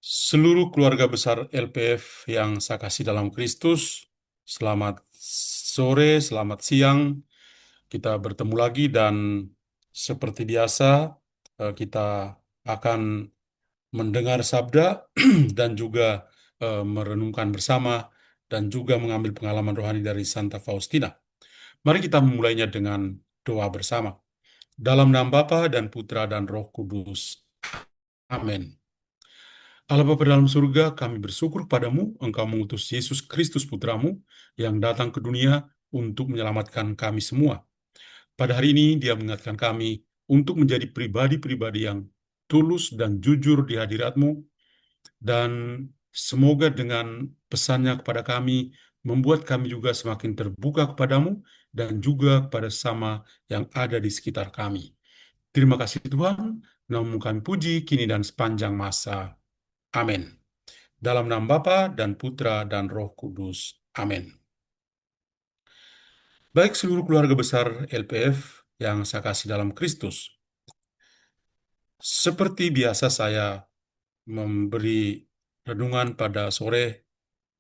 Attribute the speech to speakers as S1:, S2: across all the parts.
S1: Seluruh keluarga besar LPF yang saya kasih dalam Kristus, selamat sore, selamat siang. Kita bertemu lagi dan seperti biasa kita akan mendengar sabda dan juga merenungkan bersama dan juga mengambil pengalaman rohani dari Santa Faustina. Mari kita memulainya dengan doa bersama. Dalam nama Bapa dan Putra dan Roh Kudus. Amin. Allah Bapa dalam surga, kami bersyukur padamu, Engkau mengutus Yesus Kristus Putramu, yang datang ke dunia untuk menyelamatkan kami semua. Pada hari ini, Dia mengingatkan kami untuk menjadi pribadi-pribadi yang tulus dan jujur di hadirat-Mu, dan semoga dengan pesannya kepada kami, membuat kami juga semakin terbuka kepadamu, dan juga kepada sesama yang ada di sekitar kami. Terima kasih Tuhan, namamu kami puji, kini dan sepanjang masa. Amin. Dalam nama Bapa dan Putra dan Roh Kudus. Amin. Baik seluruh keluarga besar LPF yang saya kasih dalam Kristus. Seperti biasa saya memberi renungan pada sore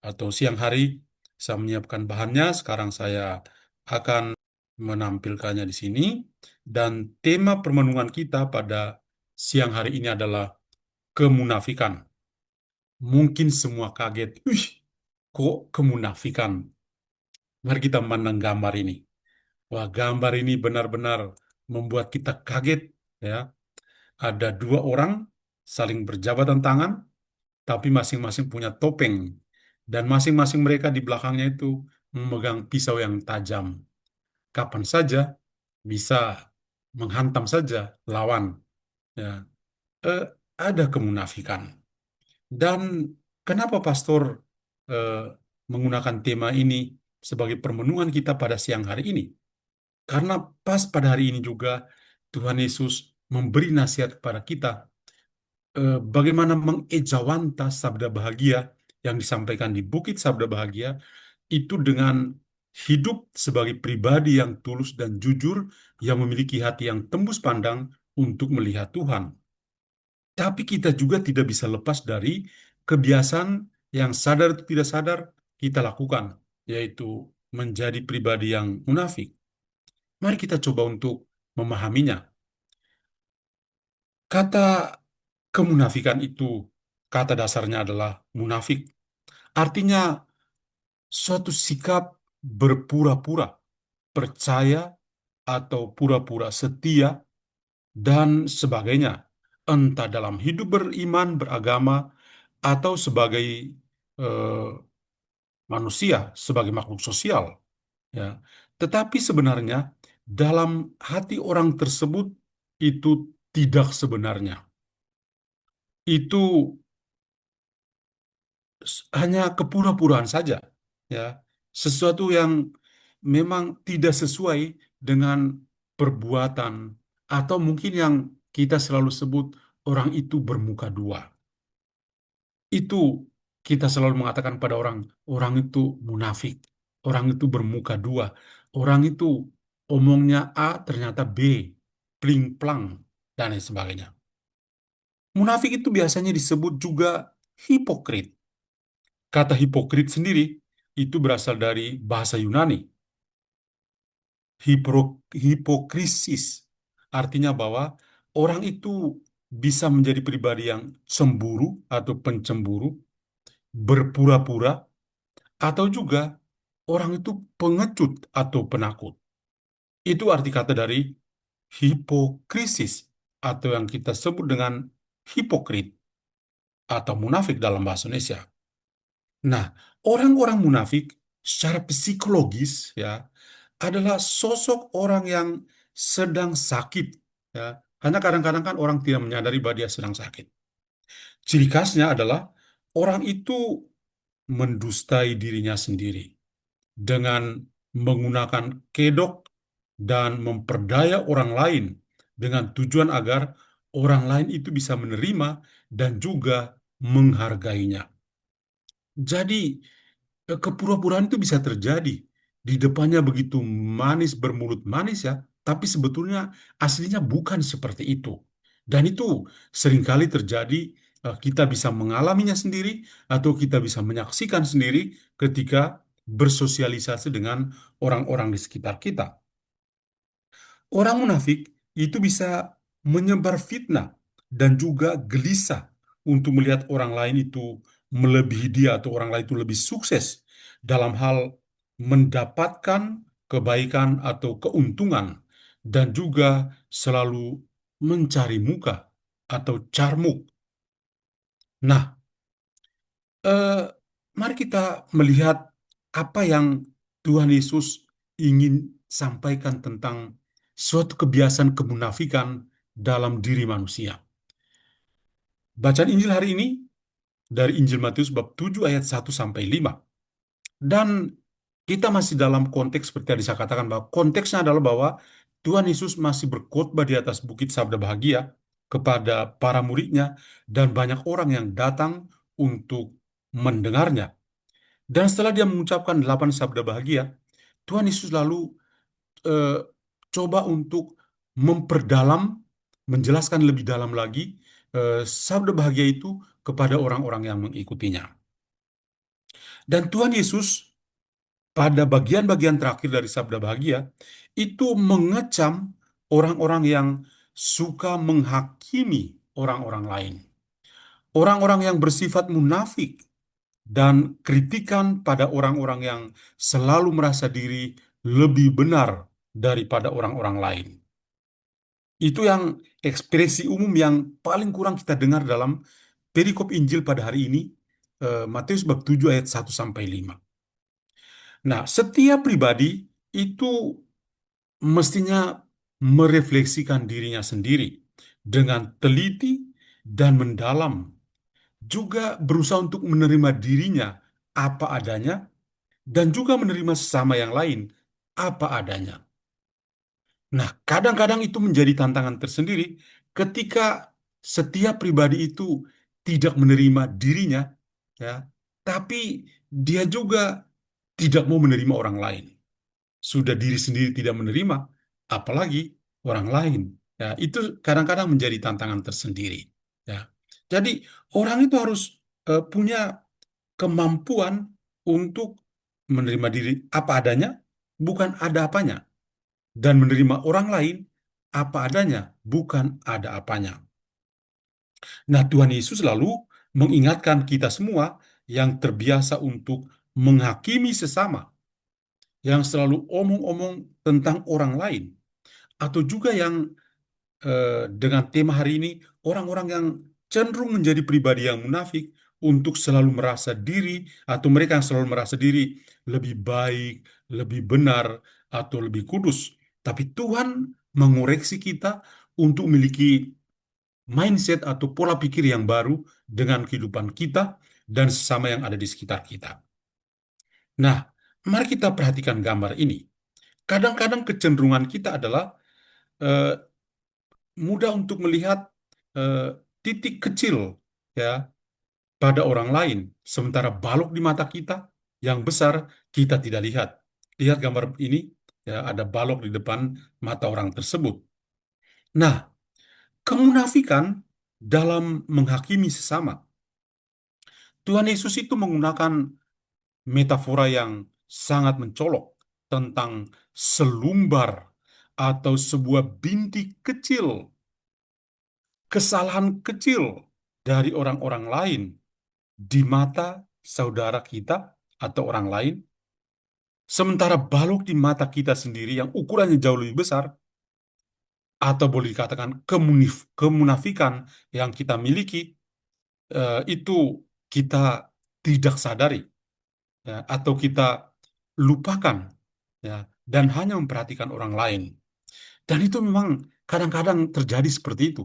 S1: atau siang hari. Saya menyiapkan bahannya, sekarang saya akan menampilkannya di sini. Dan tema permenungan kita pada siang hari ini adalah kemunafikan. Mungkin semua kaget, kok kemunafikan? Mari kita memandang gambar ini. Wah, gambar ini benar-benar membuat kita kaget, ya. Ada dua orang saling berjabatan tangan, tapi masing-masing punya topeng, dan masing-masing mereka di belakangnya itu memegang pisau yang tajam. Kapan saja bisa menghantam saja lawan. Ya, Eh, ada kemunafikan. Dan kenapa Pastor eh, menggunakan tema ini sebagai permenungan kita pada siang hari ini? Karena pas pada hari ini juga Tuhan Yesus memberi nasihat kepada kita bagaimana mengejawanta sabda bahagia yang disampaikan di Bukit Sabda Bahagia itu dengan hidup sebagai pribadi yang tulus dan jujur yang memiliki hati yang tembus pandang untuk melihat Tuhan. Tapi kita juga tidak bisa lepas dari kebiasaan yang sadar atau tidak sadar kita lakukan, yaitu menjadi pribadi yang munafik. Mari kita coba untuk memahaminya. Kata kemunafikan itu, kata dasarnya adalah munafik. Artinya suatu sikap berpura-pura percaya atau pura-pura setia dan sebagainya. Entah dalam hidup beriman, beragama, atau sebagai eh, manusia, sebagai makhluk sosial. Ya. Tetapi sebenarnya dalam hati orang tersebut itu tidak sebenarnya. Itu hanya kepura-puraan saja, ya, sesuatu yang memang tidak sesuai dengan perbuatan, atau mungkin yang kita selalu sebut orang itu bermuka dua. Itu kita selalu mengatakan pada orang, orang itu munafik, orang itu bermuka dua, orang itu omongnya A ternyata B, pling-plang, dan lain sebagainya. Munafik itu biasanya disebut juga hipokrit. Kata hipokrit sendiri itu berasal dari bahasa Yunani, hipokrisis. Artinya bahwa orang itu bisa menjadi pribadi yang cemburu atau pencemburu, berpura-pura, atau juga orang itu pengecut atau penakut. Itu arti kata dari hipokrisis, atau yang kita sebut dengan hipokrit atau munafik dalam bahasa Indonesia. Nah, orang-orang munafik secara psikologis, ya, adalah sosok orang yang sedang sakit, ya. Hanya kadang-kadang kan orang tidak menyadari bahwa dia sedang sakit. Ciri khasnya adalah orang itu mendustai dirinya sendiri dengan menggunakan kedok dan memperdaya orang lain dengan tujuan agar orang lain itu bisa menerima dan juga menghargainya. Jadi, kepura-puraan itu bisa terjadi. Di depannya begitu manis, bermulut manis, ya, tapi sebetulnya aslinya bukan seperti itu. Dan itu seringkali terjadi Kita bisa mengalaminya sendiri atau kita bisa menyaksikan sendiri ketika bersosialisasi dengan orang-orang di sekitar kita. Orang munafik itu bisa menyebar fitnah dan juga gelisah untuk melihat orang lain itu melebihi dia atau orang lain itu lebih sukses dalam hal mendapatkan kebaikan atau keuntungan dan juga selalu mencari muka atau carmuk. Nah, eh, mari kita melihat apa yang Tuhan Yesus ingin sampaikan tentang suatu kebiasaan kemunafikan dalam diri manusia. Bacaan Injil hari ini dari Injil Matius bab 7 ayat 1 sampai 5. Dan kita masih dalam konteks seperti yang saya katakan bahwa konteksnya adalah bahwa Tuhan Yesus masih berkhotbah di atas bukit Sabda Bahagia kepada para muridnya dan banyak orang yang datang untuk mendengarnya. Dan setelah dia mengucapkan 8 sabda bahagia, Tuhan Yesus lalu eh, coba untuk memperdalam, menjelaskan lebih dalam lagi sabda bahagia itu kepada orang-orang yang mengikutinya. Dan Tuhan Yesus pada bagian-bagian terakhir dari sabda bahagia itu mengecam orang-orang yang suka menghakimi orang-orang lain. Orang-orang yang bersifat munafik dan kritikan pada orang-orang yang selalu merasa diri lebih benar daripada orang-orang lain. Itu yang ekspresi umum yang paling kurang kita dengar dalam perikop Injil pada hari ini, Matius bab 7 ayat 1 sampai 5. Nah, setiap pribadi itu mestinya merefleksikan dirinya sendiri dengan teliti dan mendalam, juga berusaha untuk menerima dirinya apa adanya dan juga menerima sesama yang lain apa adanya. Nah, kadang-kadang itu menjadi tantangan tersendiri ketika setiap pribadi itu tidak menerima dirinya, ya, tapi dia juga tidak mau menerima orang lain. Sudah diri sendiri tidak menerima, apalagi orang lain. Ya, itu kadang-kadang menjadi tantangan tersendiri. Ya, jadi orang itu harus punya kemampuan untuk menerima diri apa adanya, bukan ada apanya, dan menerima orang lain apa adanya, bukan ada apanya. Nah, Tuhan Yesus lalu mengingatkan kita semua yang terbiasa untuk menghakimi sesama, yang selalu omong-omong tentang orang lain, atau juga yang dengan tema hari ini, orang-orang yang cenderung menjadi pribadi yang munafik untuk selalu merasa diri, atau mereka yang selalu merasa diri lebih baik, lebih benar, atau lebih kudus. Tapi Tuhan mengoreksi kita untuk memiliki mindset atau pola pikir yang baru dengan kehidupan kita dan sesama yang ada di sekitar kita. Nah, mari kita perhatikan gambar ini. Kadang-kadang kecenderungan kita adalah eh, mudah untuk melihat eh, titik kecil, ya, pada orang lain, sementara balok di mata kita yang besar kita tidak lihat. Lihat gambar ini, ya, ada balok di depan mata orang tersebut. Nah, kemunafikan dalam menghakimi sesama. Tuhan Yesus itu menggunakan metafora yang sangat mencolok tentang selumbar atau sebuah bintik kecil, kesalahan kecil dari orang-orang lain di mata saudara kita atau orang lain, sementara balok di mata kita sendiri yang ukurannya jauh lebih besar, atau boleh dikatakan kemunafikan yang kita miliki, itu kita tidak sadari, ya, atau kita lupakan, ya, dan hanya memperhatikan orang lain. Dan itu memang kadang-kadang terjadi seperti itu.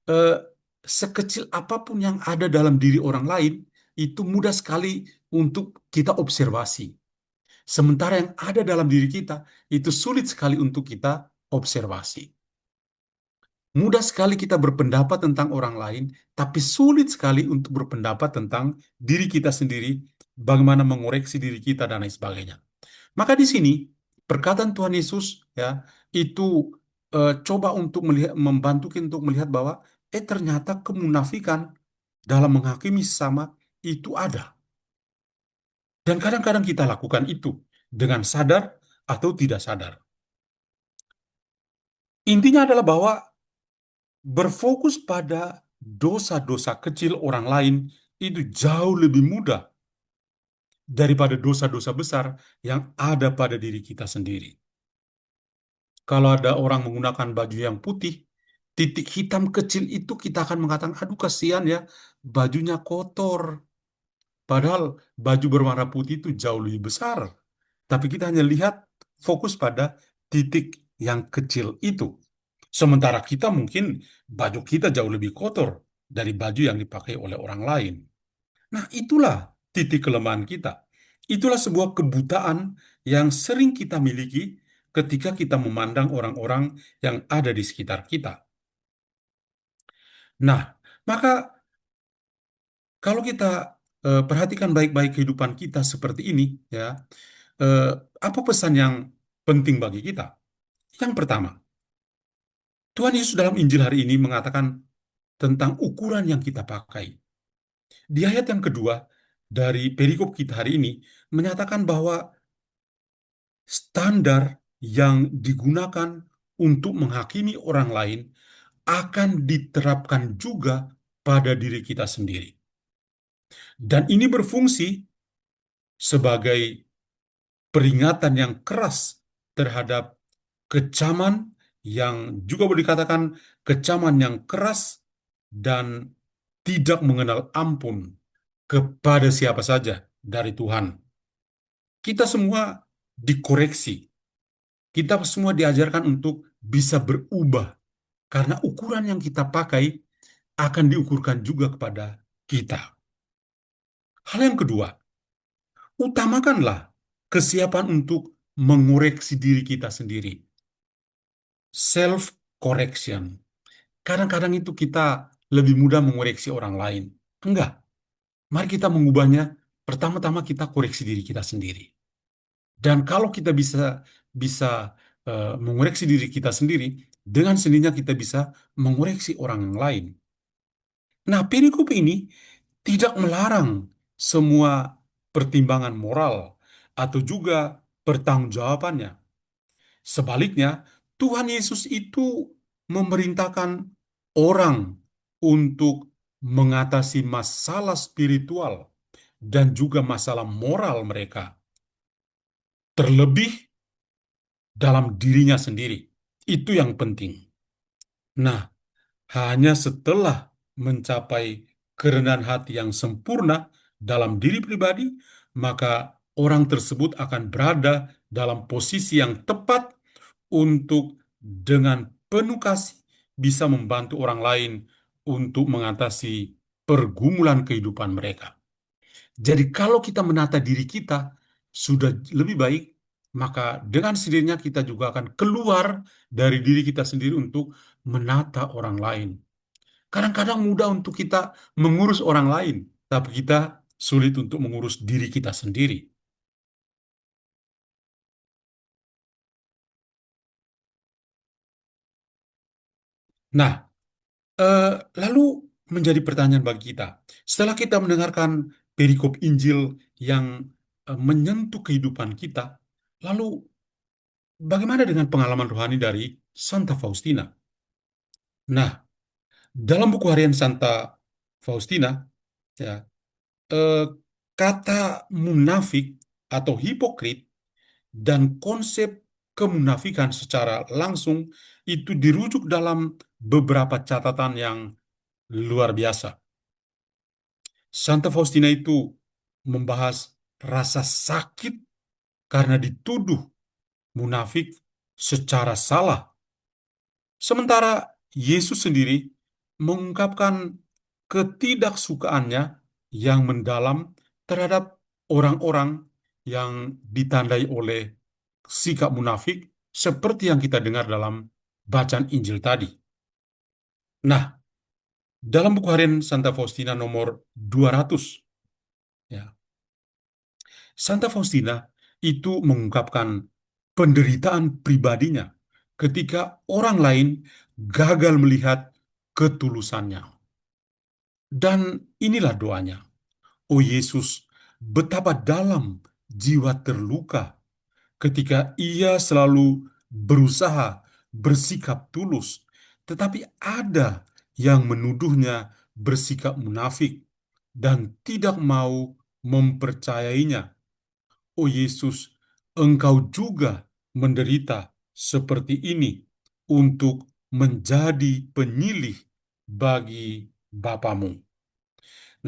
S1: eh, Sekecil apapun yang ada dalam diri orang lain, itu mudah sekali untuk kita observasi. Sementara yang ada dalam diri kita, itu sulit sekali untuk kita observasi. Mudah sekali kita berpendapat tentang orang lain, tapi sulit sekali untuk berpendapat tentang diri kita sendiri, bagaimana mengoreksi diri kita, dan lain sebagainya. Maka di sini, perkataan Tuhan Yesus, ya, itu coba untuk melihat, membantu kita untuk melihat bahwa ternyata kemunafikan dalam menghakimi sesama itu ada. Dan kadang-kadang kita lakukan itu dengan sadar atau tidak sadar. Intinya adalah bahwa berfokus pada dosa-dosa kecil orang lain itu jauh lebih mudah daripada dosa-dosa besar yang ada pada diri kita sendiri. Kalau ada orang menggunakan baju yang putih, titik hitam kecil itu kita akan mengatakan, aduh kasihan ya, bajunya kotor. Padahal baju berwarna putih itu jauh lebih besar. Tapi kita hanya lihat fokus pada titik yang kecil itu. Sementara kita mungkin baju kita jauh lebih kotor dari baju yang dipakai oleh orang lain. Nah, itulah titik kelemahan kita. Itulah sebuah kebutaan yang sering kita miliki ketika kita memandang orang-orang yang ada di sekitar kita. Nah, maka kalau kita perhatikan baik-baik kehidupan kita seperti ini, ya, eh, apa pesan yang penting bagi kita? Yang pertama, Tuhan Yesus dalam Injil hari ini mengatakan tentang ukuran yang kita pakai. Di ayat yang kedua dari perikop kita hari ini menyatakan bahwa standar yang digunakan untuk menghakimi orang lain akan diterapkan juga pada diri kita sendiri. Dan ini berfungsi sebagai peringatan yang keras terhadap kecaman yang juga boleh dikatakan kecaman yang keras dan tidak mengenal ampun kepada siapa saja dari Tuhan. Kita semua dikoreksi, kita semua diajarkan untuk bisa berubah karena ukuran yang kita pakai akan diukurkan juga kepada kita. Hal yang kedua, utamakanlah kesiapan untuk mengoreksi diri kita sendiri. Self correction. Kadang-kadang itu kita lebih mudah mengoreksi orang lain. Enggak. Mari kita mengubahnya. Pertama-tama kita koreksi diri kita sendiri. Dan kalau kita bisa bisa mengoreksi diri kita sendiri, dengan sendirinya kita bisa mengoreksi orang yang lain. Nah, perikop ini tidak melarang semua pertimbangan moral atau juga pertanggungjawabannya. Sebaliknya, Tuhan Yesus itu memerintahkan orang untuk mengatasi masalah spiritual dan juga masalah moral mereka, terlebih dalam dirinya sendiri. Itu yang penting. Nah, hanya setelah mencapai kerendahan hati yang sempurna dalam diri pribadi, maka orang tersebut akan berada dalam posisi yang tepat untuk dengan penuh kasih bisa membantu orang lain untuk mengatasi pergumulan kehidupan mereka. Jadi kalau kita menata diri kita sudah lebih baik, maka dengan sendirinya kita juga akan keluar dari diri kita sendiri untuk menata orang lain. Kadang-kadang mudah untuk kita mengurus orang lain, tapi kita sulit untuk mengurus diri kita sendiri. Nah, eh, lalu menjadi pertanyaan bagi kita. Setelah kita mendengarkan perikop Injil yang menyentuh kehidupan kita, lalu bagaimana dengan pengalaman rohani dari Santa Faustina? Nah, dalam buku harian Santa Faustina, ya, eh, kata munafik atau hipokrit dan konsep kemunafikan secara langsung itu dirujuk dalam beberapa catatan yang luar biasa. Santa Faustina itu membahas rasa sakit karena dituduh munafik secara salah. Sementara Yesus sendiri mengungkapkan ketidaksukaannya yang mendalam terhadap orang-orang yang ditandai oleh sikap munafik seperti yang kita dengar dalam bacaan Injil tadi. Nah, dalam buku harian Santa Faustina nomor 200, ya, Santa Faustina itu mengungkapkan penderitaan pribadinya ketika orang lain gagal melihat ketulusannya. Dan inilah doanya. Oh Yesus, betapa dalam jiwa terluka ketika ia selalu berusaha bersikap tulus, tetapi ada yang menuduhnya bersikap munafik dan tidak mau mempercayainya. Oh Yesus, Engkau juga menderita seperti ini untuk menjadi penyilih bagi Bapamu.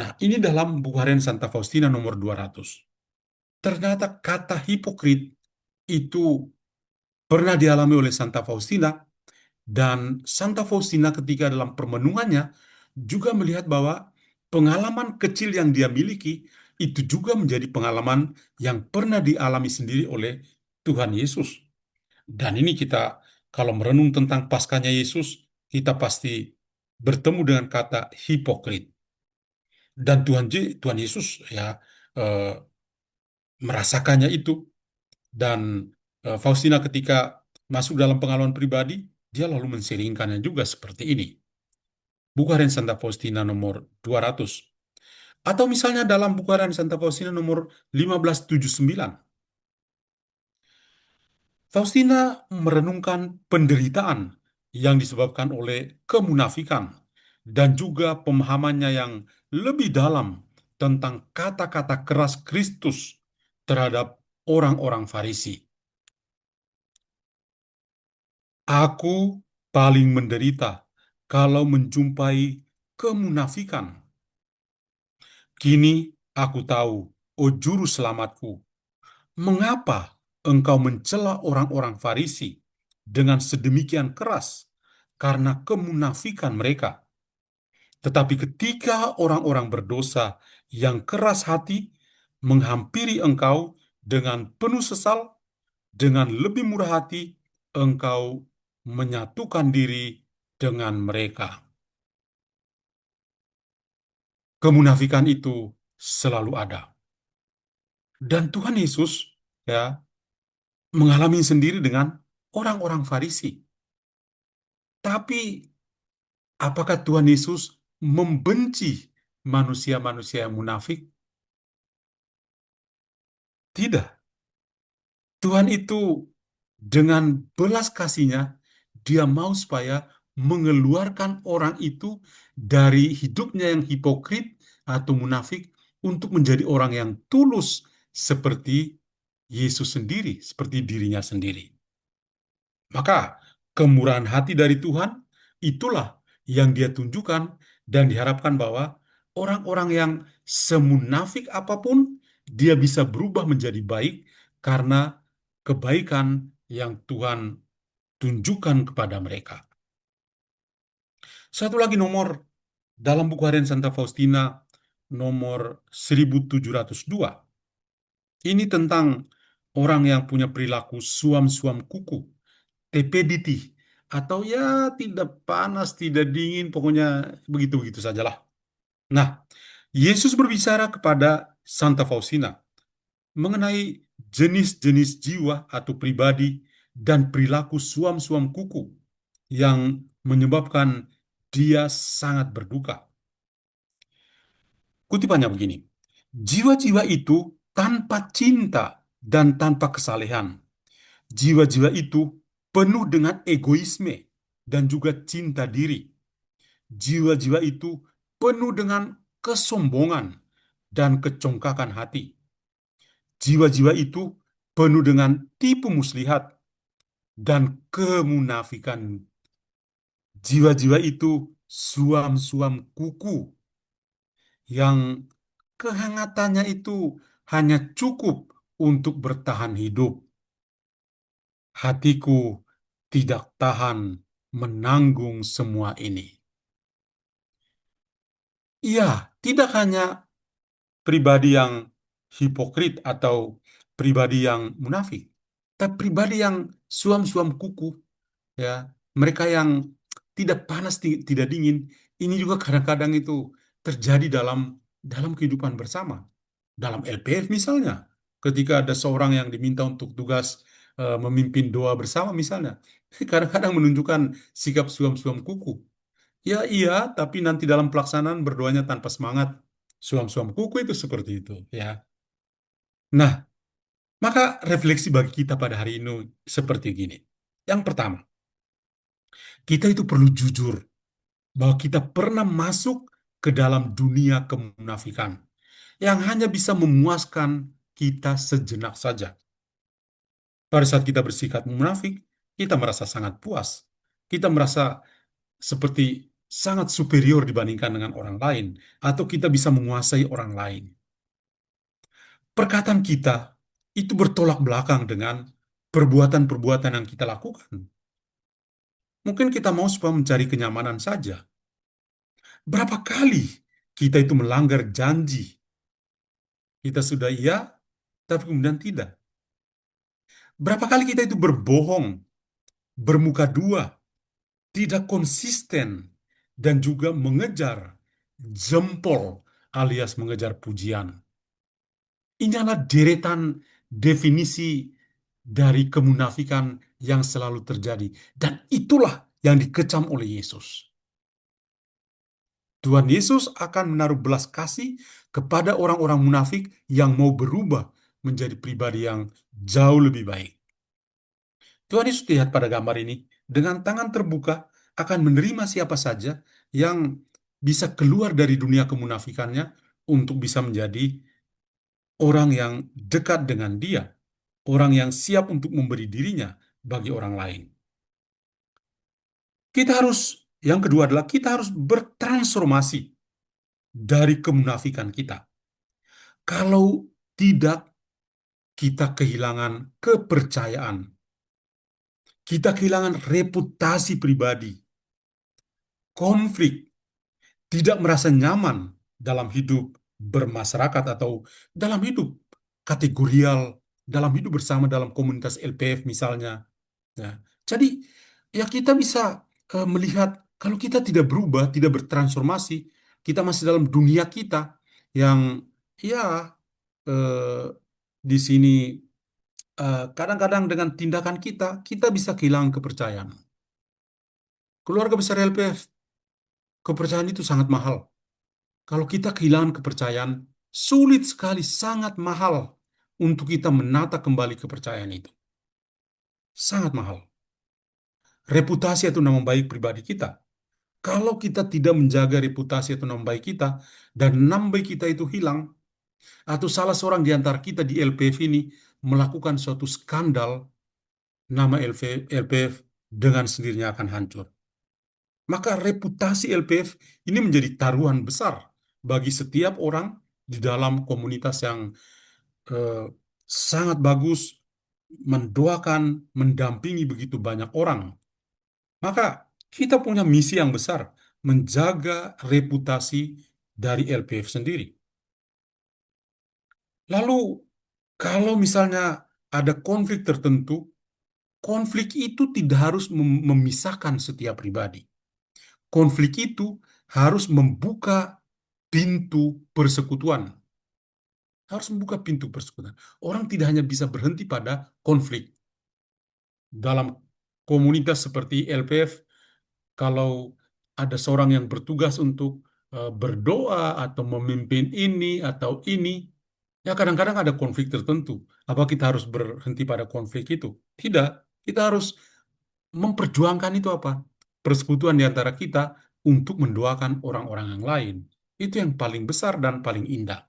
S1: Nah, ini dalam buku harian Santa Faustina nomor 200. Ternyata kata hipokrit itu pernah dialami oleh Santa Faustina, dan Santa Faustina ketika dalam permenungannya juga melihat bahwa pengalaman kecil yang dia miliki itu juga menjadi pengalaman yang pernah dialami sendiri oleh Tuhan Yesus. Dan ini kita kalau merenung tentang Paskahnya Yesus, kita pasti bertemu dengan kata hipokrit. Dan Tuhan Yesus ya eh, merasakannya itu. Dan Faustina ketika masuk dalam pengalaman pribadi, dia lalu menseringkannya juga seperti ini. Buku harian Santa Faustina nomor 200. Atau misalnya dalam buku harian Santa Faustina nomor 1579. Faustina merenungkan penderitaan yang disebabkan oleh kemunafikan dan juga pemahamannya yang lebih dalam tentang kata-kata keras Kristus terhadap orang-orang Farisi. Aku paling menderita kalau menjumpai kemunafikan. Kini aku tahu, oh juru selamatku, mengapa engkau mencela orang-orang Farisi dengan sedemikian keras karena kemunafikan mereka. Tetapi ketika orang-orang berdosa yang keras hati menghampiri engkau dengan penuh sesal, dengan lebih murah hati, engkau menyatukan diri dengan mereka. Kemunafikan itu selalu ada. Dan Tuhan Yesus ya mengalami sendiri dengan orang-orang Farisi. Tapi apakah Tuhan Yesus membenci manusia-manusia yang munafik? Tidak. Tuhan itu dengan belas kasihnya, dia mau supaya mengeluarkan orang itu dari hidupnya yang hipokrit atau munafik untuk menjadi orang yang tulus seperti Yesus sendiri, seperti dirinya sendiri. Maka kemurahan hati dari Tuhan itulah yang dia tunjukkan dan diharapkan bahwa orang-orang yang semunafik apapun dia bisa berubah menjadi baik karena kebaikan yang Tuhan tunjukkan kepada mereka. Satu lagi nomor dalam buku harian Santa Faustina nomor 1702. Ini tentang orang yang punya perilaku suam-suam kuku, tepediti, atau ya tidak panas, tidak dingin, pokoknya begitu-begitu sajalah. Nah, Yesus berbicara kepada Santa Faustina mengenai jenis-jenis jiwa atau pribadi dan perilaku suam-suam kuku yang menyebabkan dia sangat berduka. Kutipannya begini, jiwa-jiwa itu tanpa cinta dan tanpa kesalehan. Jiwa-jiwa itu penuh dengan egoisme dan juga cinta diri. Jiwa-jiwa itu penuh dengan kesombongan dan kecongkakan hati. Jiwa-jiwa itu penuh dengan tipu muslihat dan kemunafikan. Jiwa-jiwa itu suam-suam kuku yang kehangatannya itu hanya cukup untuk bertahan hidup. Hatiku tidak tahan menanggung semua ini. Iya, tidak hanya pribadi yang hipokrit atau pribadi yang munafik, tapi pribadi yang suam-suam kuku, ya, mereka yang tidak panas, tidak dingin, ini juga kadang-kadang itu terjadi dalam dalam kehidupan bersama. Dalam LPF misalnya, ketika ada seorang yang diminta untuk tugas memimpin doa bersama misalnya, kadang-kadang menunjukkan sikap suam-suam kuku. Ya iya, tapi nanti dalam pelaksanaan berdoanya tanpa semangat. Suam-suam kuku itu seperti itu, ya. Nah, maka refleksi bagi kita pada hari ini seperti gini. Yang pertama, kita itu perlu jujur bahwa kita pernah masuk ke dalam dunia kemunafikan yang hanya bisa memuaskan kita sejenak saja. Pada saat kita bersikap munafik, kita merasa sangat puas. Kita merasa seperti sangat superior dibandingkan dengan orang lain, atau kita bisa menguasai orang lain. Perkataan kita itu bertolak belakang dengan perbuatan-perbuatan yang kita lakukan. Mungkin kita mau supaya mencari kenyamanan saja. Berapa kali kita itu melanggar janji? Kita sudah iya, tapi kemudian tidak. Berapa kali kita itu berbohong, bermuka dua, tidak konsisten, dan juga mengejar jempol alias mengejar pujian. Ini adalah deretan definisi dari kemunafikan yang selalu terjadi. Dan itulah yang dikecam oleh Yesus. Tuhan Yesus akan menaruh belas kasih kepada orang-orang munafik yang mau berubah menjadi pribadi yang jauh lebih baik. Tuhan Yesus lihat pada gambar ini, dengan tangan terbuka akan menerima siapa saja yang bisa keluar dari dunia kemunafikannya untuk bisa menjadi orang yang dekat dengan Dia, orang yang siap untuk memberi dirinya bagi orang lain. Yang kedua adalah kita harus bertransformasi dari kemunafikan kita. Kalau tidak, kita kehilangan kepercayaan, kita kehilangan reputasi pribadi, konflik, tidak merasa nyaman dalam hidup bermasyarakat atau dalam hidup kategorial, dalam hidup bersama dalam komunitas LPF misalnya. Ya. Jadi ya kita bisa melihat kalau kita tidak berubah, tidak bertransformasi, kita masih dalam dunia kita yang ya eh, di sini kadang-kadang dengan tindakan kita, kita bisa kehilangan kepercayaan. Keluarga besar LPF, kepercayaan itu sangat mahal. Kalau kita kehilangan kepercayaan, sulit sekali, sangat mahal untuk kita menata kembali kepercayaan itu. Sangat mahal. Reputasi atau nama baik pribadi kita. Kalau kita tidak menjaga reputasi atau nama baik kita, dan nama baik kita itu hilang, atau salah seorang di antara kita di LPF ini melakukan suatu skandal, nama LPF dengan sendirinya akan hancur. Maka reputasi LPF ini menjadi taruhan besar bagi setiap orang di dalam komunitas yang eh, sangat bagus mendoakan, mendampingi begitu banyak orang. Maka kita punya misi yang besar, menjaga reputasi dari LPF sendiri. Lalu, kalau misalnya ada konflik tertentu, konflik itu tidak harus memisahkan setiap pribadi. Konflik itu harus membuka pintu persekutuan. Harus membuka pintu persekutuan. Orang tidak hanya bisa berhenti pada konflik. Dalam komunitas seperti LPF, kalau ada seorang yang bertugas untuk berdoa atau memimpin ini atau ini, ya kadang-kadang ada konflik tertentu. Apa kita harus berhenti pada konflik itu? Tidak. Kita harus memperjuangkan itu apa? Persekutuan di antara kita untuk mendoakan orang-orang yang lain. Itu yang paling besar dan paling indah.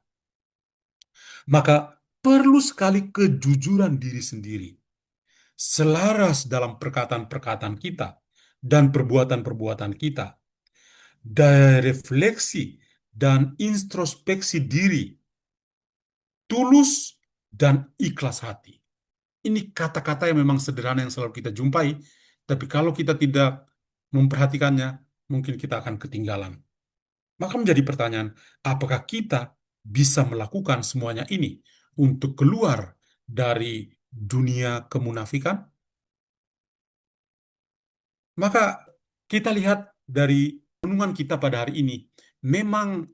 S1: Maka perlu sekali kejujuran diri sendiri, selaras dalam perkataan-perkataan kita dan perbuatan-perbuatan kita, dari refleksi dan introspeksi diri, tulus dan ikhlas hati. Ini kata-kata yang memang sederhana yang selalu kita jumpai, tapi kalau kita tidak memperhatikannya, mungkin kita akan ketinggalan. Maka menjadi pertanyaan, apakah kita bisa melakukan semuanya ini untuk keluar dari dunia kemunafikan? Maka kita lihat dari renungan kita pada hari ini, memang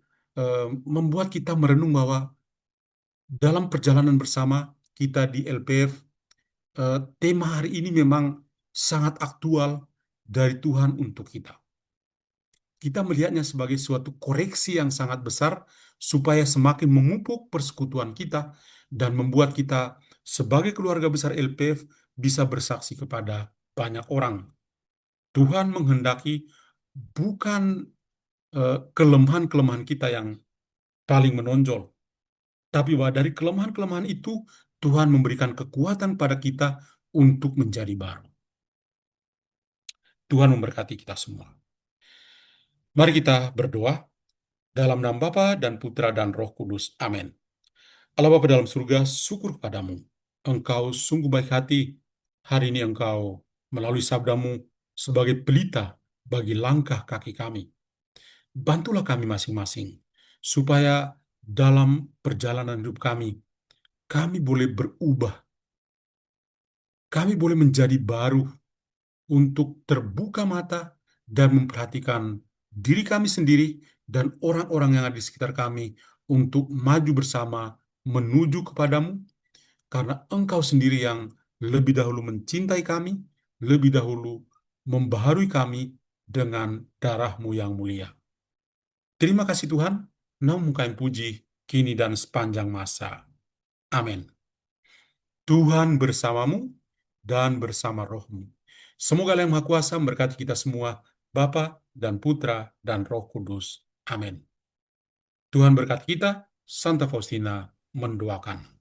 S1: membuat kita merenung bahwa dalam perjalanan bersama kita di LPF, tema hari ini memang sangat aktual dari Tuhan untuk kita. kita melihatnya sebagai suatu koreksi yang sangat besar supaya semakin memupuk persekutuan kita dan membuat kita sebagai keluarga besar LPF bisa bersaksi kepada banyak orang. Tuhan menghendaki bukan kelemahan-kelemahan kita yang paling menonjol, tapi bahwa dari kelemahan-kelemahan itu Tuhan memberikan kekuatan pada kita untuk menjadi baru. Tuhan memberkati kita semua. Mari kita berdoa dalam nama Bapa dan Putra dan Roh Kudus. Amin. Allah Bapa dalam surga, syukur kepadamu. Engkau sungguh baik hati. Hari ini Engkau melalui sabdamu sebagai pelita bagi langkah kaki kami. Bantulah kami masing-masing, supaya dalam perjalanan hidup kami boleh berubah, kami boleh menjadi baru untuk terbuka mata dan memperhatikan diri kami sendiri dan orang-orang yang ada di sekitar kami untuk maju bersama menuju kepadamu, karena Engkau sendiri yang lebih dahulu mencintai kami, lebih dahulu membaharui kami dengan darah-Mu yang mulia. Terima kasih Tuhan, namun kami puji kini dan sepanjang masa. Amin. Tuhan bersamamu dan bersama rohmu. Semoga Allah yang Maha Kuasa memberkati kita semua, Bapa dan Putra dan Roh Kudus. Amin. Tuhan berkati kita, Santa Faustina mendoakan.